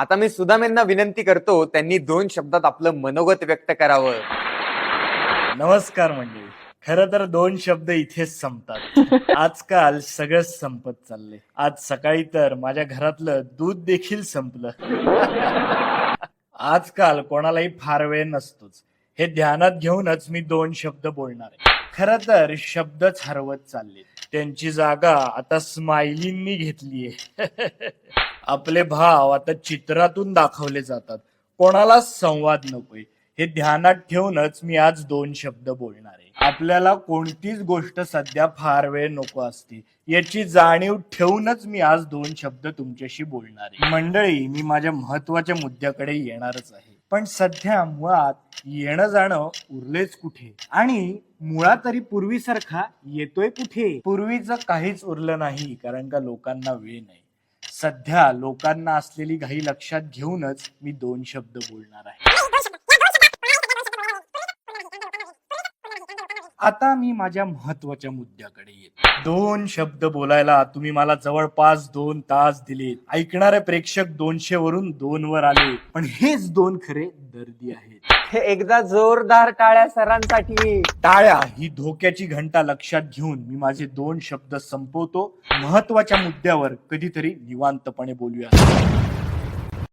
आता मी सुदामेंना विनंती करतो त्यांनी 2 शब्दात आपलं मनोगत व्यक्त करावं. नमस्कार मंडळी. खरं तर 2 शब्द इथेच संपतात. आजकाल सगळंच संपत चाललंय. आज सकाळी तर माझ्या घरातलं दूध देखील संपलं. आजकाल कोणालाही फार वेळ नसतोच. हे ध्यानात घेऊनच मी 2 शब्द बोलणार आहे. खरं तर शब्दच हरवत चालले. त्यांची जागा आता स्माइलींनी घेतलीये. आपले भाव आता चित्रातून दाखवले जातात. कोणाला संवाद नकोय. हे ध्यानात ठेवूनच मी आज 2 शब्द बोलणार आहे. आपल्याला कोणतीच गोष्ट सध्या फार वेळ नको असते याची जाणीव ठेवूनच मी आज 2 शब्द तुमच्याशी बोलणार आहे. मंडळी, मी माझ्या महत्वाच्या मुद्द्याकडे येणारच आहे. पण सध्या मुळात येणं जाणं उरलेच कुठे, आणि मुळात तरी पूर्वीसारखा येतोय कुठे. पूर्वीचं काहीच उरलं नाही, कारण का लोकांना वेळ नाही. सध्या लोकांना असलेली घाई लक्षात घेऊनच मी 2 शब्द बोलणार आहे. आता मी माझ्या महत्वाच्या मुद्द्याकडे येतो. 2 शब्द बोलायला तुम्ही मला जवळपास 2 तास दिले. ऐकणारे प्रेक्षक 200 वरून 2 वर आले, पण हेच 2 खरे दर्दी आहेत. हे एकदा जोरदार टाळ्या सरांसाठी. टाळ्या ही धोक्याची घंटा लक्षात घेऊन मी माझे 2 शब्द संपवतो. महत्वाच्या मुद्द्यावर कधीतरी निवांतपणे बोलूया.